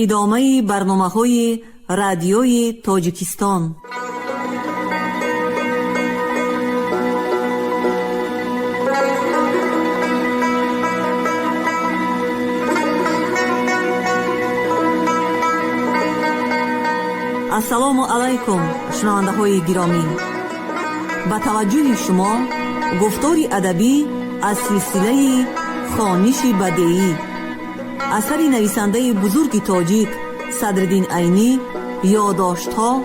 ادامه برنامه‌های رادیوی تاجیکستان. السلام علیکم شنونده های گرامی، با توجه شما گفتاری ادبی از سلسله خوانش بدیعی اثر نویسنده بزرگ تاجیک صدرالدین عینی، یادداشت‌ها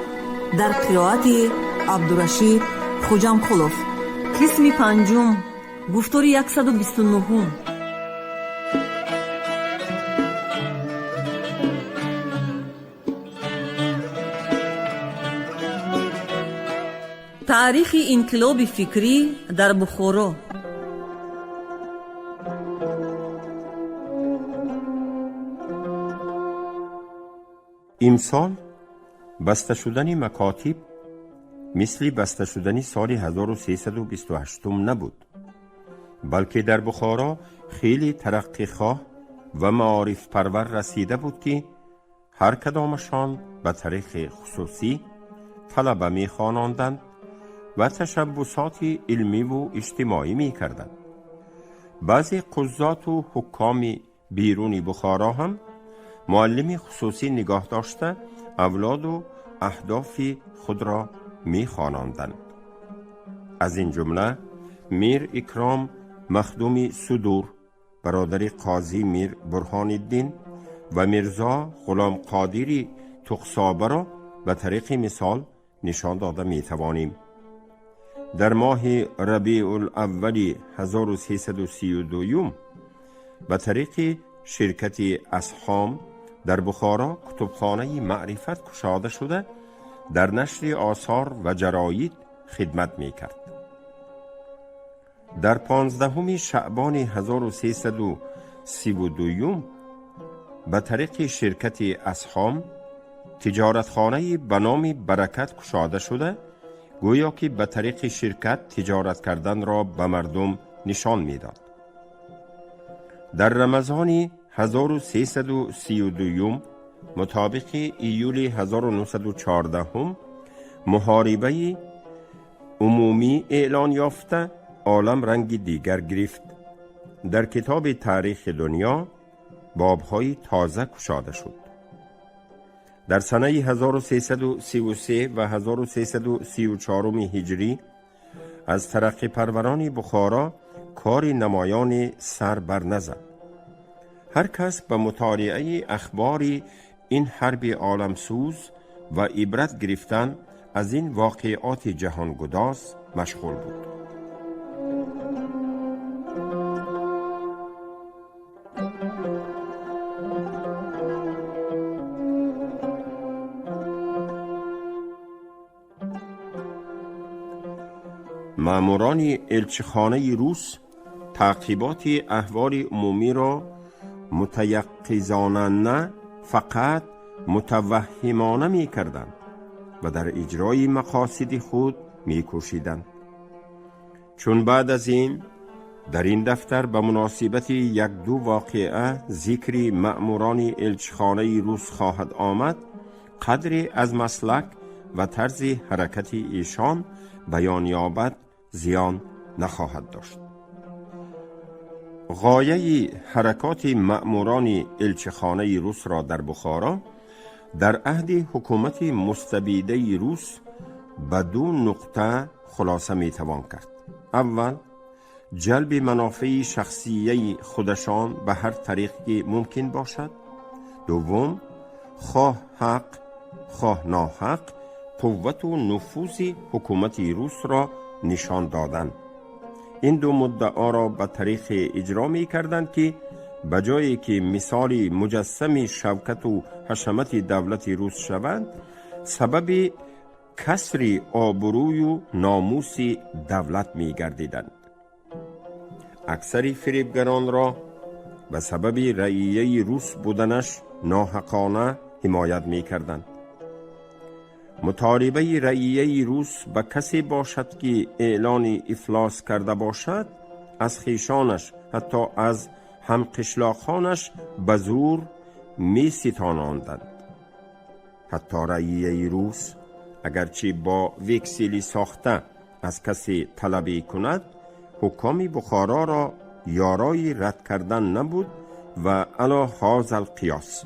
در قرائت عبدالرشید خوجامقلوف. قسم پنجم، گفتاری 129. تاریخ انقلاب فکری در بخارا. امسال بسته شدن مکاتب مثل بسته شدن سال 1328 نبود، بلکه در بخارا خیلی ترقی خواه و معارف پرور رسیده بود که هر کدامشان به طریق خصوصی طلبه می خواندند و تشبسات علمی و اجتماعی می کردند. بعضی قضات و حکام بیرون بخارا هم معلم خصوصی نگاه داشته اولاد و اهداف خود را می خواندند. از این جمله میر اکرام مخدوم صدور برادر قاضی میر برهان الدین و میرزا غلام قادری تقصابه را به طریق مثال نشان داده می توانیم. در ماه ربیع الاول 1332 به طریق شرکت اسهام در بخارا کتابخانه معرفت گشاده شده در نشر آثار و جراید خدمت می کرد. در 15 شعبان 1332 به طریق شرکت اسهام تجارتخانه به نام برکت گشاده شده، گویا که به طریق شرکت تجارت کردن را به مردم نشان می داد. در رمضان 1332 مطابق ایول 1914 محاربه عمومی اعلان یافته عالم رنگ دیگر گرفت. در کتاب تاریخ دنیا بابهای تازه گشاده شد. در سنه 1333 و 1334 هجری از ترقی پروران بخارا کار نمایان سر بر نزد. هر کس به مطالعه اخبار این حرب عالمسوز و عبرت گرفتن از این واقعات جهانگداز مشغول بود. ماموران الچخانه روس تعقیبات احوال عمومی را متیقظانه نه فقط متوهمانه می کردند و در اجرای مقاصد خود می کوشیدند. چون بعد از این در این دفتر به مناسبت یک دو واقعه ذکر ماموران الچخانه روس خواهد آمد، قدری از مسلک و طرز حرکت ایشان بیان یابد زیان نخواهد داشت. غایه حرکات ماموران الچخانه روس را در بخارا در عهد حکومت مستبیده روس به دو نقطه خلاصه می توان کرد. اول، جلب منافع شخصیه خودشان به هر طریقی ممکن باشد. دوم، خواه حق خواه ناحق قوت و نفوذ حکومت روس را نشان دادند. این دو مدعا را به طریق اجرا می کردند که بجایی که مثال مجسم شوکت و حشمت دولت روس شوند، سبب کسر آبروی و ناموس دولت می گردیدند. اکثر فریبگران را به سبب رعیه روس بودنش ناحقانه حمایت می کردند. مطالبه رعیه روس به کسی باشد که اعلان افلاس کرده باشد، از خیشانش حتی از هم قشلاقانش به زور می ستاناندند. حتی رعیه روس اگرچه با وکسیلی ساخته از کسی طلبی کند، حکام بخارا را یارای رد کردن نبود و علی هذا القیاس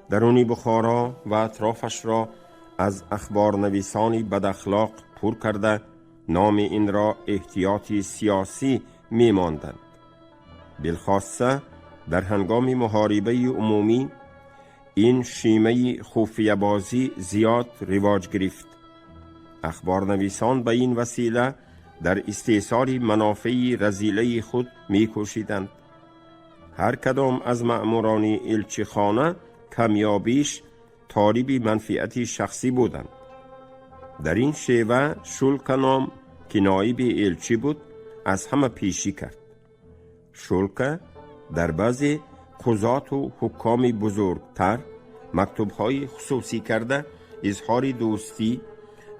درونی بخارا و اطرافش را از اخبار نویسانی بد اخلاق پر کرده نام این را احتیاطی سیاسی می ماندند. بالخاصه در هنگام محاربه عمومی این شیمه خفیه بازی زیاد رواج گرفت. اخبار نویسان به این وسیله در استئصال منافع رذیله خود می کوشیدند. هر کدام از مأموران الچخانه کم یا بیش طالب منفعت شخصی بودند. در این شیوه شولک نام که نایب الچی بود از همه پیشی کرد. شولک در بعضی قضات و حکام بزرگتر مکتوب‌های خصوصی کرده اظهار دوستی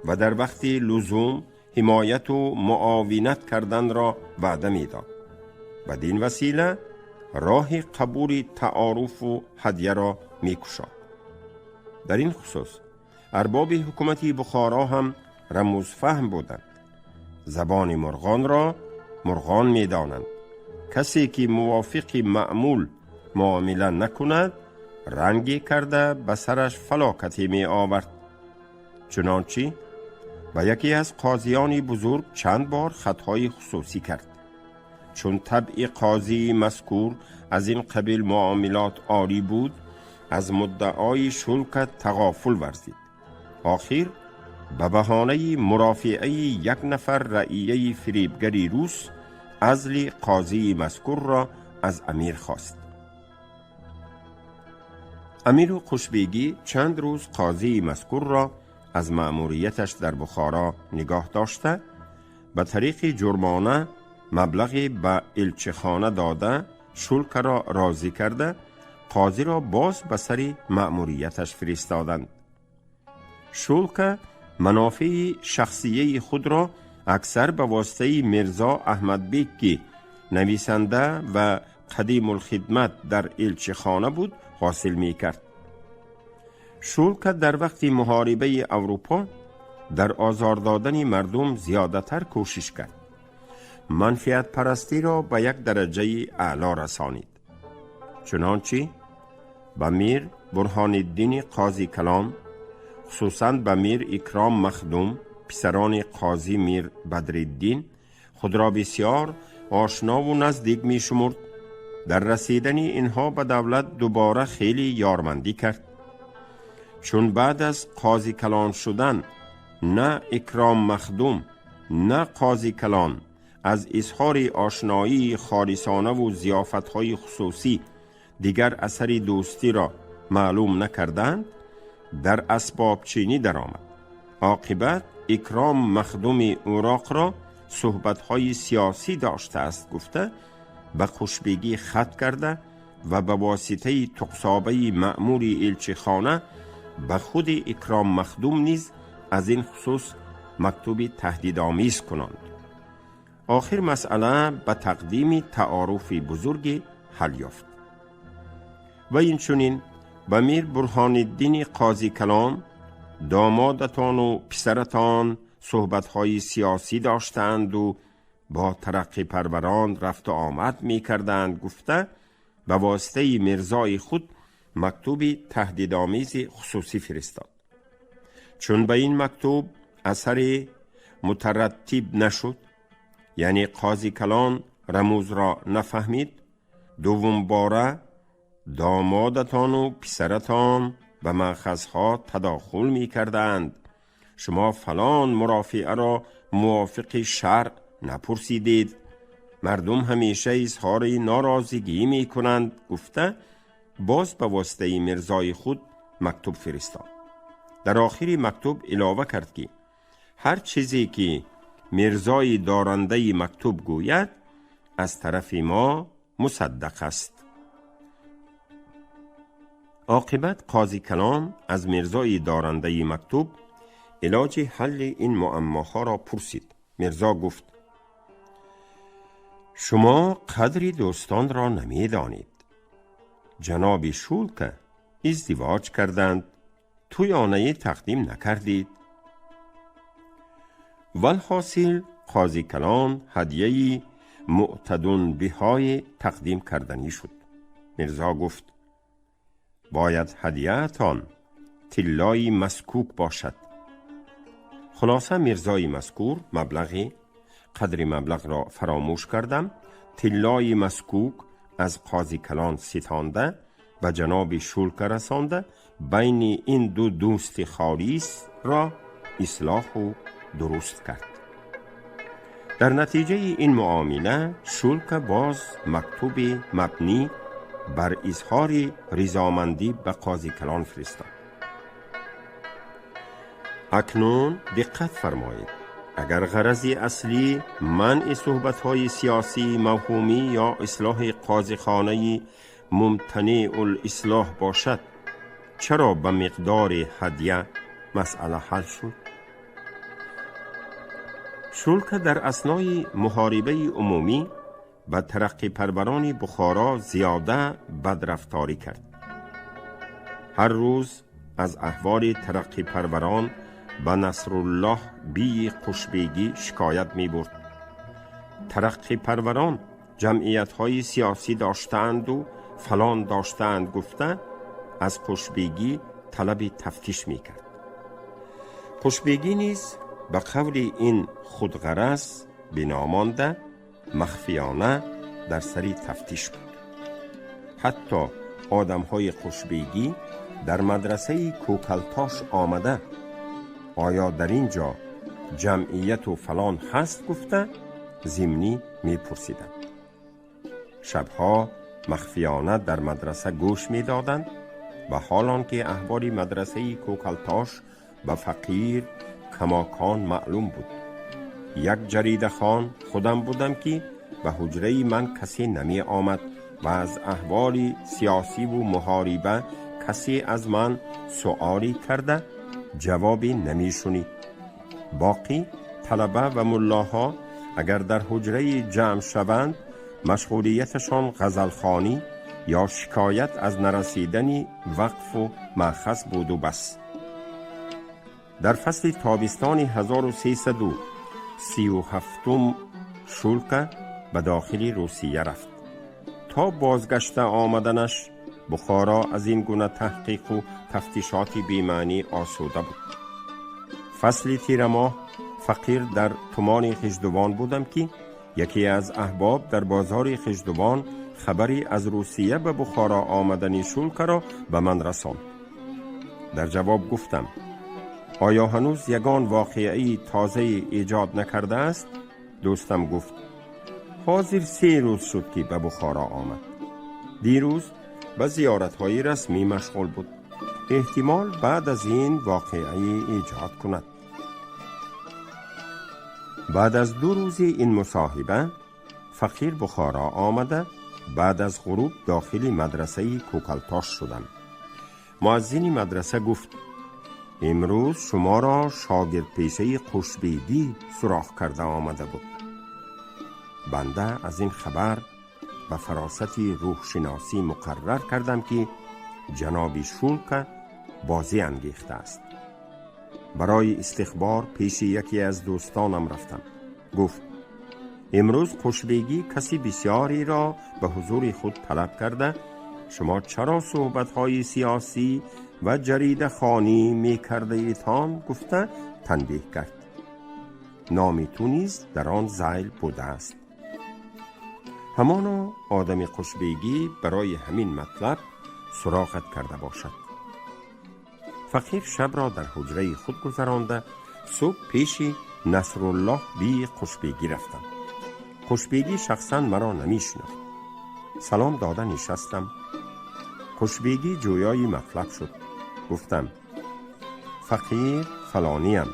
و در وقت لزوم حمایت و معاونت کردن را وعده می‌داد. بدین وسیله راه قبول تعارف و هدیه را می‌گشاد. در این خصوص ارباب حکومتی بخارا هم رموز فهم بودند. زبان مرغان را مرغان می‌دانند. کسی که موافق معمول معامله نکند رنگی کرده به سرش فلاکتی می آورد. چنانچه به یکی از قاضیان بزرگ چند بار خطای خصوصی کرد. چون طبع قاضی مذکور از این قبیل معاملات عاری بود، از مدعای شولک تغافل ورزید. آخر به بهانه مرافعه یک نفر رعیه فریبگری روس عزل قاضی مذکور را از امیر خواست. امیر قشبیگی چند روز قاضی مذکور را از مأموریتش در بخارا نگاه داشته به طریق جرمانه مبلغی به الچخانه داده شولک را راضی کرده قاضی را باز به سر مأموریتش فرستادند. شولک منافع شخصیه خود را اکثر به واسطه میرزا احمد بیگ که نویسنده و قدیم الخدمت در الچخانه بود حاصل می کرد. شولک در وقت محاربه اروپا در آزار دادن مردم زیادتر کوشش کرد. منفعت پرستی را به یک درجه اعلی رسانید. چنانچه به میر برهان الدین قاضی کلان، خصوصاً به میر اکرام مخدوم پسران قاضی میر بدرالدین خود را بسیار آشنا و نزدیک می شمرد. در رسیدن اینها به دولت دوباره خیلی یارمندی کرد. چون بعد از قاضی کلان شدن نه اکرام مخدوم نه قاضی کلان از اظهار آشنایی خالصانه و ضیافت‌های خصوصی دیگر اثر دوستی را معلوم نکردند، در اسباب چینی درآمد. عاقبت اکرام مخدوم اوراق را صحبت‌های سیاسی داشته است گفته به قشبیگی خط کرده و به واسطه تقصابه مأمور الچخانه به خود اکرام مخدوم نیز از این خصوص مکتوب تهدیدآمیز کنند. آخر مسئله به تقدیم تعارف بزرگ حل یافت. و این چنین به میر برهان الدین قاضی کلان دامادتان و پسرتان صحبت‌های سیاسی داشتند و با ترقی پروران رفت و آمد می کردند گفته به واسطه مرزای خود مکتوب تهدیدآمیز خصوصی فرستاد. چون به این مکتوب اثر مترتب نشد، یعنی قاضی کلان رموز را نفهمید، دوم باره دامادتان و پسرتان به مأخذها تداخل می کردند. شما فلان مرافعه را موافق شرع نپرسیدید، مردم همیشه اظهار ناراضگی می کنند گفته باز به واسطه مرزای خود مکتوب فرستاد. در آخری مکتوب علاوه کرد که هر چیزی که مرزای دارنده مکتوب گوید از طرف ما مصدق است. عاقبت قاضی کلان از مرزای دارنده مکتوب علاج حل این معماها را پرسید. مرزا گفت شما قدری دوستان را نمی دانید. جناب شولکه ازدواج کردند، تویانه تقدیم نکردید؟ والحاصل قاضی کلان هدیه‌ای معتدون بهای تقدیم کردنی شد. میرزا گفت باید هدیه‌تان طلای مسکوک باشد. خلاصه میرزای مذکور مبلغی قدر مبلغ را فراموش کردم، طلای مسکوک از قاضی کلان ستانده و جناب شولکه رسانده، بین این دو دوست خالیس را اصلاح و درست کرد. در نتیجه این معامله شولکه باز مکتوب مبنی بر اظهار رضامندی به قاضی کلان فرستاد. اکنون دقت فرمایید، اگر غرض اصلی منع صحبت‌های سیاسی موهومی یا اصلاح قاضیخانه ممتنع الاصلاح باشد، چرا به مقدار هدیه مسئله حل شد؟ شولکه در اثنای محاربه عمومی به ترقی پروران بخارا زیاده بدرفتاری کرد. هر روز از احوال ترقی پروران به نصرالله بی قشبیگی شکایت می برد. ترقی پروران جمعیت های سیاسی داشتند و فلان داشتند گفته از قشبیگی طلب تفتیش می کرد. قشبیگی نیز به قول این خودغرض بنامانده مخفیانه در سری تفتیش بود. حتی آدم های قشبیگی در مدرسه کوکلتاش آمده آیا در اینجا جمعیت و فلان هست گفته ضمنی می پرسیدند. شبها مخفیانه در مدرسه گوش می دادند و حالان که احوال مدرسه کوکلتاش به فقیر کماکان معلوم بود. یک جریده خان خودم بودم که به حجره من کسی نمی آمد و از احوال سیاسی و محاربه کسی از من سؤالی کرده جوابی نمی شنید. باقی طلبه و ملاها اگر در حجره جمع شوند مشغولیتشان غزلخوانی یا شکایت از نرسیدن وقف و مأخذ بود و بس. در فصل تابستان 1337 شولکه به داخل روسیه رفت. تا بازگشته آمدنش بخارا از این گونه تحقیق و تفتیشات بی‌معنی آسوده بود. فصل تیر ماه فقیر در تمان خجدوان بودم که یکی از احباب در بازار خجدوان خبری از روسیه به بخارا آمدن شولکه را به من رساند. در جواب گفتم آیا هنوز یگان واقعی تازه ایجاد نکرده است؟ دوستم گفت حاضر 3 روز شد که به بخارا آمد. دیروز به زیارت‌های رسمی مشغول بود. احتمال بعد از این واقعی ایجاد کند. بعد از 2 روز این مصاحبه فقیر بخارا آمده. بعد از غروب داخل مدرسه کوکلتاش شدم. مؤذن مدرسه گفت امروز شما را شاگرد پیشه قشبیگی سراغ کرده آمده بود. بنده از این خبر به فراست روح شناسی مقرر کردم که جناب شولکه بازی انگیخته است. برای استخبار پیش یکی از دوستانم رفتم. گفت امروز قشبیگی کسی بسیاری را به حضور خود طلب کرده، شما چرا صحبت‌های سیاسی و جریده خوانی می کرده ایتان؟ گفته تنبیه کرد. نامی تو نیز در آن ذیل بوده است. همانا آدم قشبیگی برای همین مطلب سراغت کرده باشد. فقیر شب را در حجره خود گذرانده صبح پیش نصرالله بی قشبیگی رفتم. قشبیگی شخصا مرا نمی شناخت. سلام داده نشستم. قشبیگی جویای مطلب شد. گفتم فقیر فلانیم.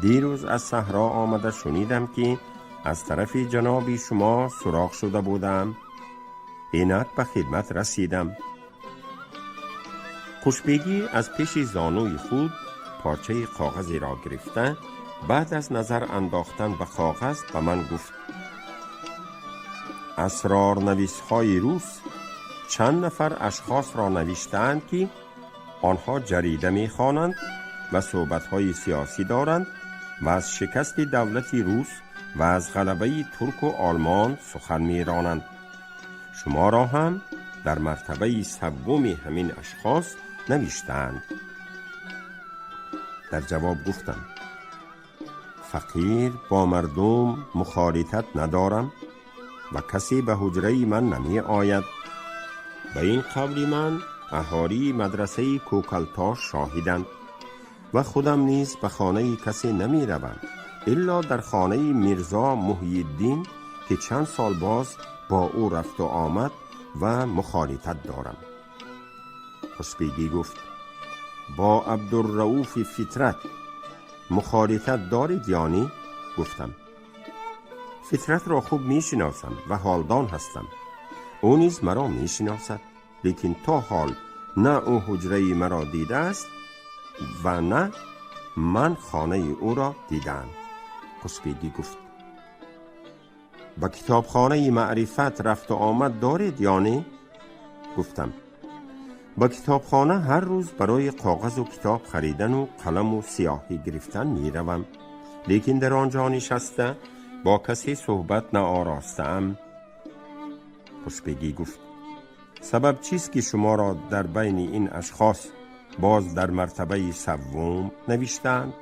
دیروز از صحرا آمده شنیدم که از طرف جناب شما سراغ شده بودم. اینک به خدمت رسیدم. قشبیگی از پیش زانوی خود پارچه کاغذی را گرفته بعد از نظر انداختن به کاغذ به من گفت اسرار نویس های روس چند نفر اشخاص را نوشتند که آنها جریده می خوانند و صحبت‌های سیاسی دارند و از شکست دولت روس و از غلبه ترک و آلمان سخن می رانند. شما را هم در مرتبه سوم همین اشخاص نوشتند. در جواب گفتم فقیر با مردم مخالطت ندارم و کسی به حجره من نمی آید. به این قول من اهالی مدرسه کوکلتاش شاهدند و خودم نیز به خانه کسی نمی روم الا در خانه میرزا محی الدین که چند سال باز با او رفت و آمد و مخالطت دارم. قشبیگی گفت با عبدالرؤوف فطرت مخالطت دارید یعنی؟ گفتم فطرت را خوب می شناسم و حالدان هستم. او نیز مرا می شناسد، لیکن تا حال نه او حجره مرا دیده است و نه من خانه او را دیدم. قشبیگی گفت با کتابخانه معرفت رفت و آمد دارید یعنی؟ گفتم با کتابخانه هر روز برای کاغذ و کتاب خریدن و قلم و سیاهی گرفتن می روم، لیکن در آنجا نشسته با کسی صحبت نآراستم. قشبیگی گفت سبب چیست که شما را در بین این اشخاص باز در مرتبه سوم نوشتند؟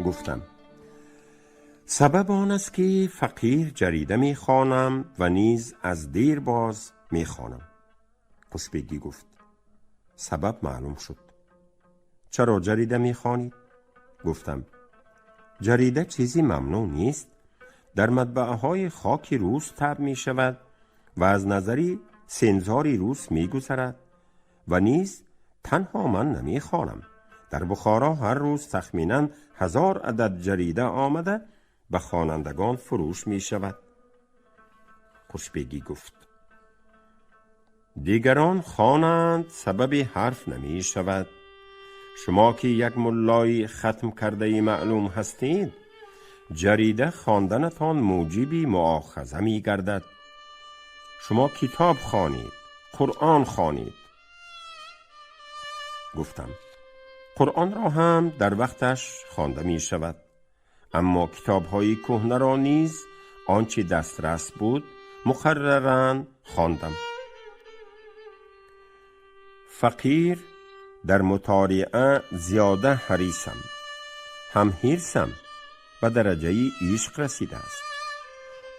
گفتم سبب آن است که فقیر جریده می خوانم و نیز از دیر باز می خوانم. قشبیگی گفت سبب معلوم شد. چرا جریده می خوانید؟ گفتم جریده چیزی ممنوع نیست، در مطبعه های خاکی روس طبع می شود و از نظری سنزاری روس می گذرد و نیز تنها من نمی خوانم. در بخارا هر روز تخمیناً 1000 عدد جریده آمده به خوانندگان فروش می شود. قشبیگی گفت دیگران خوانند سبب حرف نمی شود. شما که یک ملای ختم کرده معلوم هستید، جریده خواندنتان موجبی مؤاخذه می گردد. شما کتاب خوانید، قرآن خوانید. گفتم قرآن را هم در وقتش خوانده می شود، اما کتاب های کهنه را نیز آنچه دسترس بود مقرراً خواندم. فقیر در مطالعه زیاده حریصم، هم حرصم به درجه عشق رسیده است.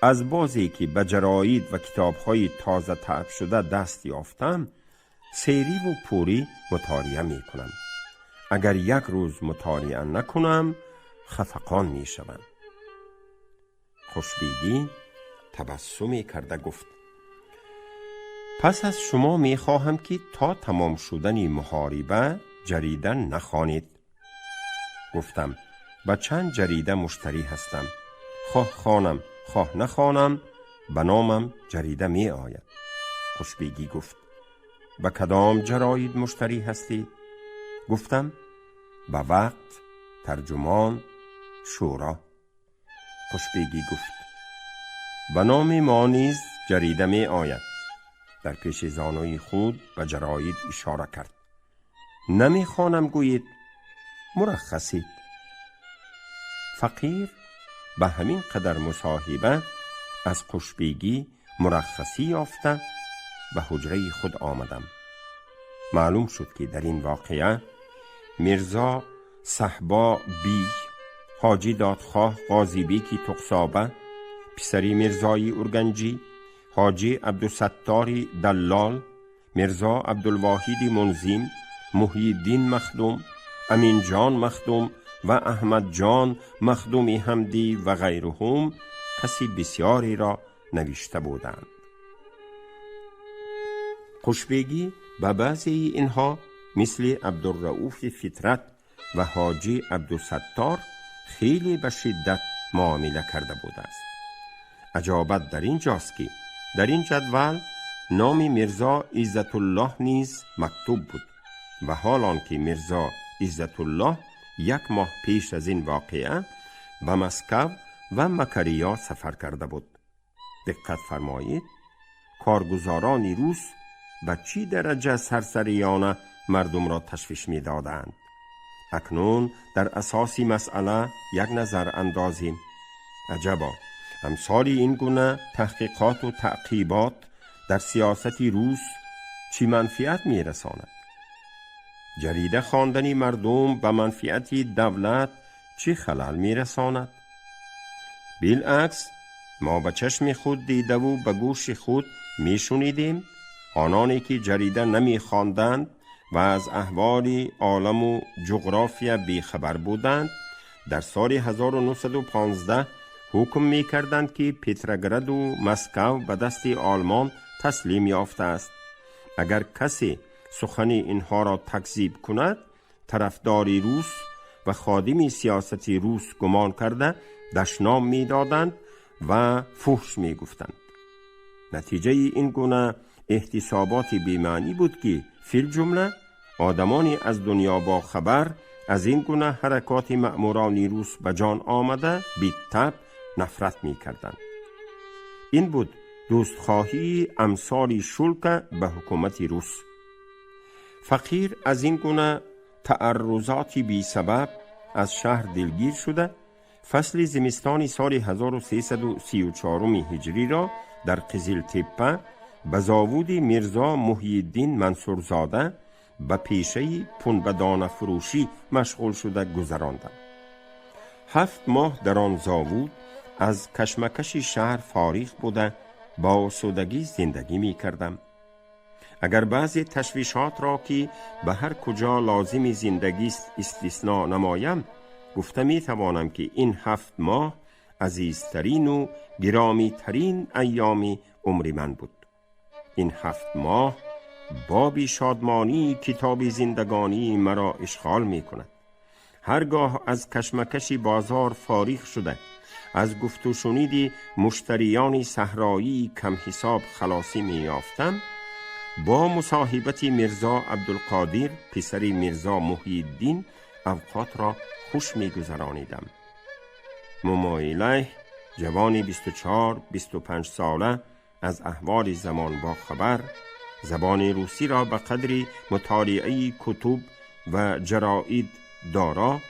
از بازی که به جراید و کتاب‌های تازه طبع شده دست یافتم، سیری و پوری مطالعه می کنم. اگر یک روز مطالعه نکنم خفقان می شوم. قشبیگی تبسمی کرده گفت پس از شما می خواهم که تا تمام شدن محاربه جریده نخوانید. گفتم با چند جریده مشتری هستم، خواه خوانم خواه نخوانم به نامم جریده می آید. قشبیگی گفت با کدام جراید مشتری هستی؟ گفتم با وقت، ترجمان، شورا. قشبیگی گفت به نام ما نیز جریده می آید. در پیش زانوی خود به جراید اشاره کرد. نمی خوانم گویید، مرخصید. فقیر به همین قدر مصاحبه از قشبیگی مرخصی یافته به حجره خود آمدم. معلوم شد که در این واقعه میرزا صحبا بی، حاجی دادخواه قاضی بیکی تقصابه، پسری میرزای ارگنجی، حاجی عبدالستاری دلال، میرزا عبدالواحید منظیم، محی الدین مخدوم، امین جان مخدوم و احمد جان مخدومی حمدی و غیرهم کسی بسیاری را نوشته بودند. قشبیگی به بعضی اینها مثل عبدالرؤوف فطرت و حاجی عبدالستار خیلی به شدت معامله کرده بوده است. عجابت در این جاست که در این جدول نام میرزا عزت الله نیز مکتوب بود و حال آنکه میرزا عزت الله 1 ماه پیش از این واقعه به مسکو و مکریا سفر کرده بود. دقت فرمایید، کارگزاران روس به چی درجه سرسریانه مردم را تشویش می دادند. اکنون در اساسی مسئله یک نظر اندازیم. عجبا، امثال این گونه تحقیقات و تعقیبات در سیاست روس چی منفعت می رساند؟ جریده خواندن مردم به منفعت دولت چی خلل می رساند؟ بالعکس، ما به چشم خود دیده و به گوش خود می شنیدیم آنانی که جریده نمی خواندند و از احوال عالم و جغرافیا بیخبر بودند در سال 1915 حکم می کردند که پترگراد و مسکو به دست آلمان تسلیم یافته است. اگر کسی سخن اینها را تکذیب کند، طرفدار روس و خادم سیاست روس گمان کرده دشنام می دادند و فحش می گفتند. نتیجه این گونه احتسابات بی‌معنی بود که فی الجمله آدمانی از دنیا با خبر از این گونه حرکات مأموران روس به جان آمده بی تب نفرت می کردند. این بود دوستخواهی امثال شولک به حکومت روس. فقیر از این گونه تعرضات بی سبب از شهر دلگیر شده، فصل زمستان سال 1334 هجری را در قزل تپه به زاوود میرزا محی الدین منصورزاده به پیشه پنبه‌دانه فروشی مشغول شده گذراندم. 7 ماه در آن زاوود از کشمکش شهر فارغ بوده با آسودگی زندگی می کردم. اگر بعضی تشویشات را که به هر کجا لازم زندگی استثناء نمایم، گفته می توانم که این 7 ماه عزیزترین و گرامی ترین ایام عمر من بود. این 7 ماه بابی شادمانی کتاب زندگانی مرا اشغال می کند. هرگاه از کشمکش بازار فارغ شده، از گفت و شنید مشتریان صحرایی کم حساب خلاصی می یافتم، با مصاحبت میرزا عبدالقادر پسر میرزا محی الدین اوقات را خوش می گذرانیدم. ممایله جوانی 24-25 ساله از احوال زمان با خبر، زبان روسی را به قدری مطالعه کتب و جراید دارا،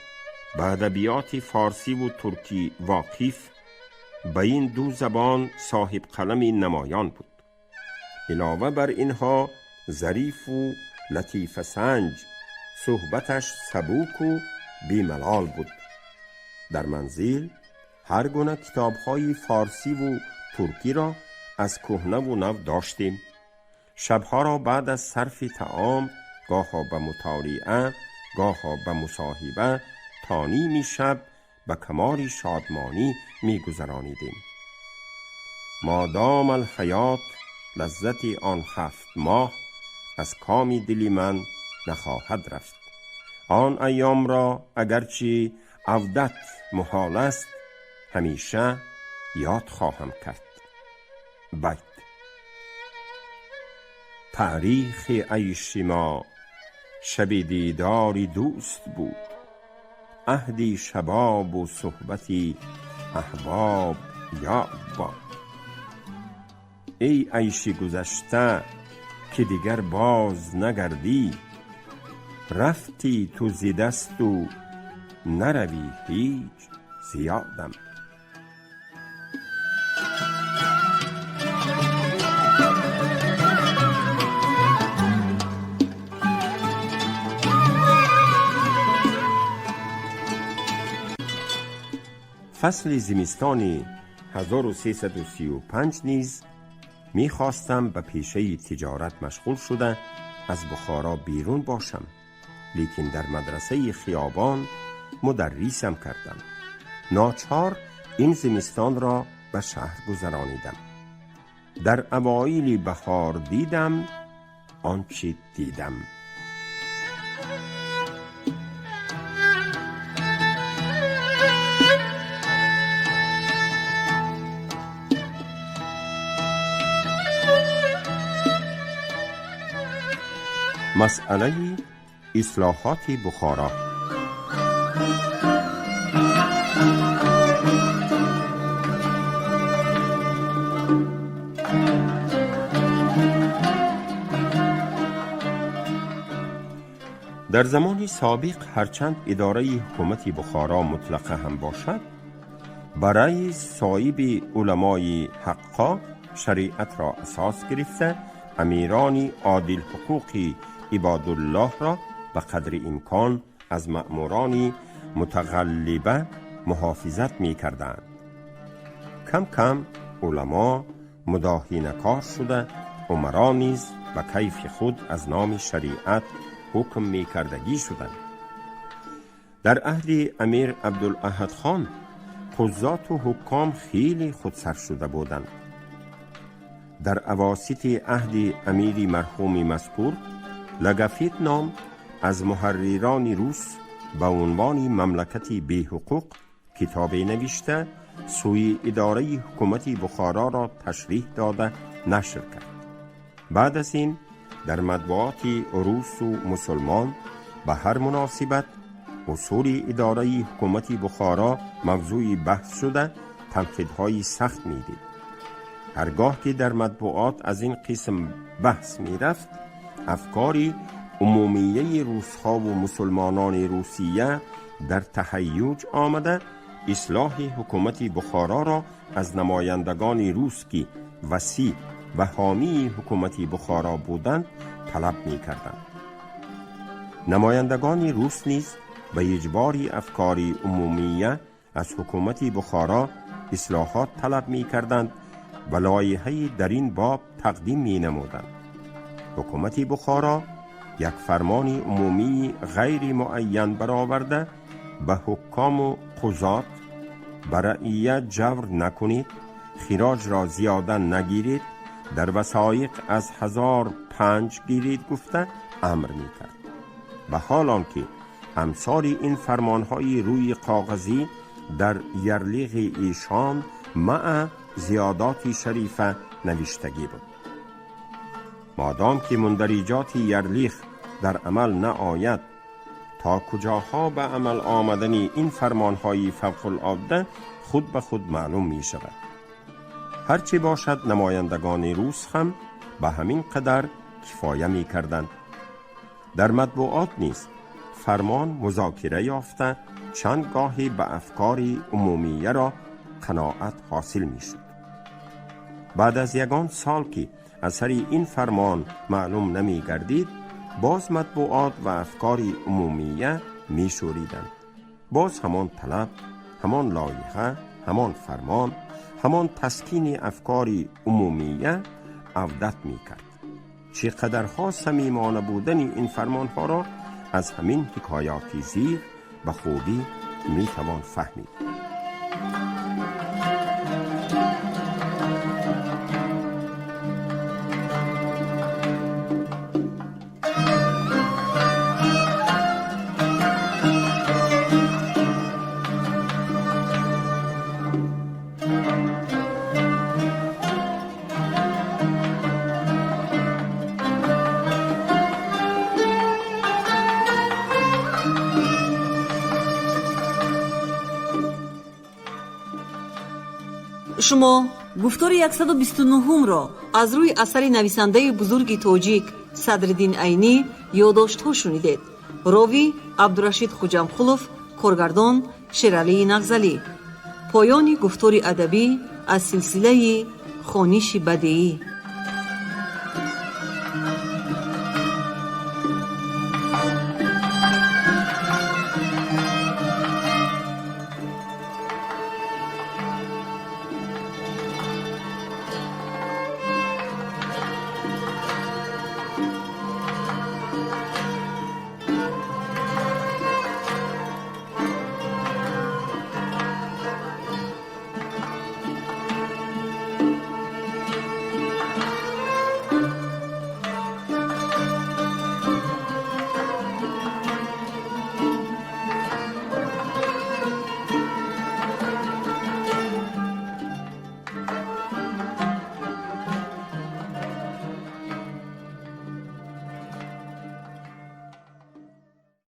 به ادبیات فارسی و ترکی واقف، به این دو زبان صاحب قلم نمایان بود. علاوه بر اینها ظریف و لطیف سنج، صحبتش سبوک و بیملال بود. در منزل هر گونه کتاب‌های فارسی و ترکی را از کهنه و نو داشتیم. شبها را بعد از صرف طعام گاها به مطالعه، گاها به مصاحبه تا نیم شب به کمال شادمانی می گذرانیدیم. مادام الحیات، لذت آن 7 ماه از کام دل من نخواهد رفت. آن ایام را اگرچه عودت محال است، همیشه یاد خواهم کرد. بیت: تاریخ عیش ما شب دیدار دوست بود، عهدی شباب و صحبتی احباب یاد باد. ای عیش گذشته که دیگر باز نگردی، رفتی تو ز دست و نروی هیچ زیادم. فصل زمستان 1335 نیز می خواستم به پیشه تجارت مشغول شده از بخارا بیرون باشم، لیکن در مدرسه خیابان مدرسم کردم. ناچار این زمستان را به شهر گذرانیدم. در اوایل بهار دیدم آنچه دیدم. مسئله اصلاحات بخارا. در زمان سابق هرچند اداره حکومت بخارا مطلقه هم باشد، برای صاحب علمای حقا شریعت را اساس گرفته امیران عادل حقوق عبادالله را به قدر امکان از مأموران متغلبه محافظت می کردند. کم کم علما مداهنه‌کار شده، امرا نیز به کیف خود از نام شریعت حکم می کردگی شدند. در عهد امیر عبدالاحد خان قضات و حکام خیلی خودسر شده بودند. در اواسط عهد امیر مرحوم مذکور لگافیت نام از محرران روس به عنوان مملکتی بی حقوق کتابی نوشته سوی اداره حکومت بخارا را تشریح داده نشر کرد. بعد از این در مطبوعات روس و مسلمان به هر مناسبت اصول اداره حکومت بخارا موضوع بحث شده تنقیدهای سخت می‌دید. هرگاه که در مطبوعات از این قسم بحث می‌رفت، افکار عمومیه روس‌ها و مسلمانان روسیه در تهیج آمده اصلاح حکومت بخارا را از نمایندگان روس که وسیع و حامی حکومت بخارا بودند طلب می‌کردند. نمایندگان روس نیز به اجبار افکار عمومیه از حکومت بخارا اصلاحات طلب می‌کردند و لایحه‌ای در این باب تقدیم می‌نمودند. حکومت بخارا یک فرمان عمومی غیر معین برآورده به حکام و قضات بر رعیت جور نکنید، خراج را زیاده نگیرید، در وثایق از 1005 گیرید گفته امر می‌کرد. به حال آنکه امثال این فرمانهای روی کاغذی در یرلیغ ایشان مع زیادات شریفه نوشتگی بود. مادام که مندرجات یرلیغ در عمل نآید، تا کجاها به عمل آمدن این فرمانهای فوق العاده خود به خود معلوم می شود. هرچی باشد نمایندگان روس هم به همین قدر کفایه می کردند. در مطبوعات نیز فرمان مذاکره یافته چند گاهی به افکار عمومیه را قناعت حاصل می شد. بعد از یگان سال که اثر این فرمان معلوم نمی گردید، باز مطبوعات و افکار عمومیه می شوریدند. باز همان طلب، همان لایحه، همان فرمان، همان تسکین افکار عمومیه عودت می کرد. چقدرها صمیمانه بودن این فرمان ها را از همین حکایات زیر به خوبی می توان فهمید. شما گفتار 129 را از روی اثر نویسنده بزرگ تاجیک صدرالدین عینی یادداشت‌ها شنیدید. راوی عبدالرشید خوجامخلوف، کارگردان شیرعلی نغزلی. پایان گفتار ادبی از سلسله خوانش بدیعی.